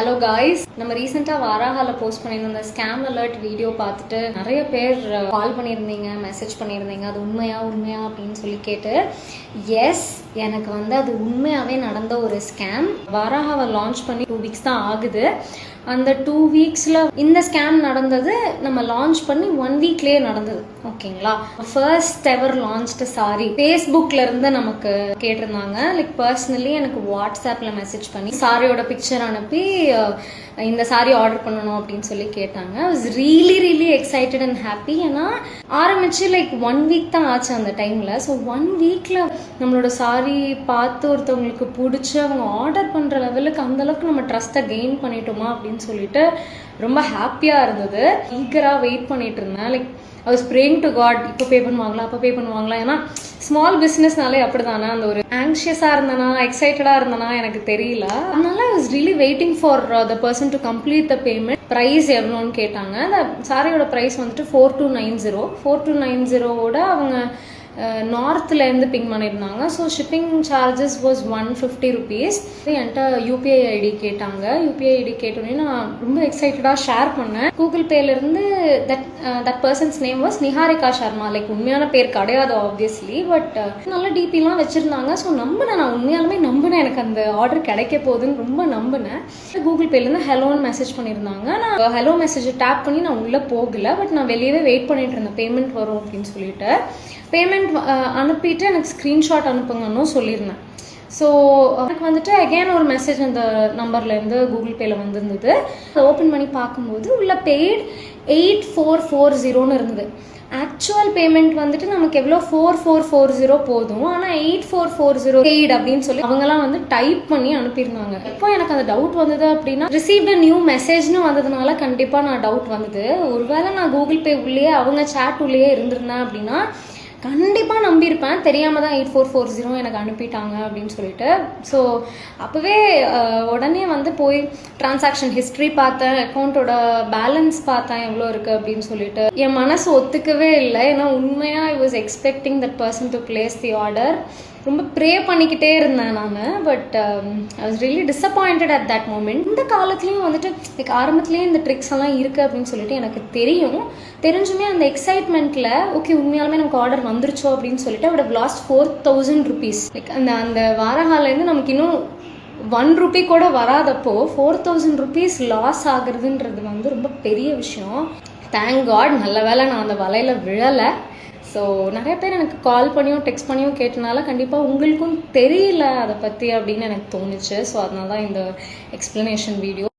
Hello guys, நம்ம ரீசெண்டாக வாராஹால post பண்ணியிருந்த ஸ்கேம் அலர்ட் வீடியோ பார்த்துட்டு நிறைய பேர் கால் பண்ணியிருந்தீங்க, மெசேஜ் பண்ணியிருந்தீங்க. அது உண்மையா அப்படின்னு சொல்லி கேட்டு, எஸ், எனக்கு அது உண்மையாகவே நடந்த ஒரு ஸ்கேம். வாராஹாவை லான்ச் பண்ணி 2 வீக்ஸ் தான் ஆகுது. அந்த 2 வீக்ஸில் இந்த ஸ்கேம் நடந்தது. நம்ம லான்ச் பண்ணி 1 வீக்லேயே நடந்தது. ஓகேங்களா? ஃபர்ஸ்ட் எவர் லான்ச்டு சாரி ஃபேஸ்புக்கில் இருந்து நமக்கு கேட்டிருந்தாங்க. லைக் பர்சனலி எனக்கு வாட்ஸ்அப்பில் மெசேஜ் பண்ணி சாரியோட பிக்சர் அனுப்பி இந்த சாரி ஆர்டர் பண்ணணும் அப்படின்னு சொல்லி கேட்டாங்க. ஐ was really excited and happy. ஏன்னா ஆரம்பிச்சு லைக் 1 வீக் தான் ஆச்சு அந்த டைமில். ஸோ 1 வீக்கில் நம்மளோட சாரி பார்த்து ஒருத்தவங்களுக்கு பிடிச்சி அவங்க ஆர்டர் பண்ணுற லெவலுக்கு அந்தளவுக்கு நம்ம ட்ரஸ்ட்டை கெயின் பண்ணிட்டோமா அப்படின்னு சொல்லிட்டு ரொம்ப ஹாப்பியாக இருந்தது. ஈகராக வெயிட் பண்ணிட்டு இருந்தேன். Like I was praying to God, இப்போ பே பண்ணுவாங்களா, அப்போ பே பண்ணுவாங்களா. ஏன்னா ஸ்மால் பிஸ்னஸ்னாலே அப்படி தானே, அந்த ஒரு ஆங்ஷியஸாக இருந்தேனா எக்ஸைட்டடாக இருந்தேனா எனக்கு தெரியல. அதனால I was really waiting for the person to complete the payment. Price எவ்வளோன்னு கேட்டாங்க. அந்த சாரியோட ப்ரைஸ் 4290. 4290ஓட அவங்க நார்த்லேருந்து பிங் பண்ணியிருந்தாங்க. So shipping charges was 150 rupees. என்கிட்ட யூபிஐ ஐடி கேட்டாங்க. யூபிஐ ஐடி கேட்டோன்னே நான் ரொம்ப எக்ஸைட்டடாக ஷேர் பண்ணேன். கூகுள் பேலேருந்து that person's name was Niharika Sharma. Like உண்மையான பேர் கிடையாது ஆப்வியஸ்லி, பட் நல்ல டிபிலாம் வச்சுருந்தாங்க. ஸோ நான் உண்மையாலுமே நம்பினேன், எனக்கு அந்த ஆர்டர் கிடைக்க போகுதுன்னு ரொம்ப நம்பினேன். கூகுள் பேலேருந்து ஹெலோன்னு மெசேஜ் பண்ணியிருந்தாங்க. நான் ஹெலோ மெசேஜை டேப் பண்ணி நான் உள்ளே போகலை, பட் நான் வெளியவே வெயிட் பண்ணிட்டு இருந்தேன் பேமெண்ட் வரும் அப்படின்னு சொல்லிட்டு. பேமெண்ட் அனுப்பிட்டு எனக்கு ஸ்க்ரீன்ஷாட் அனுப்புங்கன்னு சொல்லியிருந்தேன். ஸோ எனக்கு அகெயின் ஒரு மெசேஜ் அந்த நம்பர்லேருந்து கூகுள் பேயில் வந்திருந்தது. ஓப்பன் பண்ணி பார்க்கும்போது உள்ள பெய்ட் 8440 இருந்தது. ஆக்சுவல் பேமெண்ட் நமக்கு எவ்வளோ 4440 போதும். ஆனால் 8440 பெய்ட் அப்படின்னு சொல்லி அவங்கெல்லாம் டைப் பண்ணி அனுப்பியிருந்தாங்க. இப்போ எனக்கு அந்த டவுட் வந்தது அப்படின்னா, ரிசீவ்டு நியூ மெசேஜ்னு வந்ததுனால கண்டிப்பாக நான் டவுட் வந்தது. ஒருவேளை நான் கூகுள் பே உள்ளேயே அவங்க சேட் உள்ளேயே இருந்திருந்தேன் அப்படின்னா கண்டிப்பாக நம்பியிருப்பேன். தெரியாமல் தான் 8440 எனக்கு அனுப்பிட்டாங்க அப்படின்னு சொல்லிட்டு. ஸோ அப்போவே உடனே போய் டிரான்சாக்ஷன் ஹிஸ்ட்ரி பார்த்தேன், அக்கௌண்ட்டோட பேலன்ஸ் பார்த்தேன் எவ்வளோ இருக்குது அப்படின்னு சொல்லிட்டு. என் மனசு ஒத்துக்கவே இல்லை. ஏன்னா உண்மையாக I was expecting that person to place the order. ரொம்ப ப்ரே பண்ணிக்கிட்டே இருந்தேன் நான். But I was really disappointed at that moment. இந்த காலத்துலேயும் லைக் ஆரம்பத்துலேயே இந்த ட்ரிக்ஸ் எல்லாம் இருக்குது அப்படின்னு சொல்லிட்டு எனக்கு தெரிஞ்சுமே அந்த எக்ஸைட்மெண்ட்டில் ஓகே உண்மையாலுமே நமக்கு ஆர்டர் வந்துருச்சோ அப்படின்னு சொல்லிட்டு I would have lost 4000 rupees. Like அந்த வாரஹாலேருந்து நமக்கு இன்னும் 1 rupee கூட வராதப்போ 4000 rupees லாஸ் ஆகுறதுன்றது ரொம்ப பெரிய விஷயம். தேங்க் காட், நல்ல வேளை நான் அந்த வலையில் விழலை. ஸோ நிறைய பேர் எனக்கு கால் பண்ணியும் டெக்ஸ்ட் பண்ணியும் கேட்டனால கண்டிப்பாக உங்களுக்கும் தெரியல அதை பற்றி அப்படின்னு எனக்கு தோணுச்சு. ஸோ அதனால தான் இந்த எக்ஸ்ப்ளனேஷன் வீடியோ.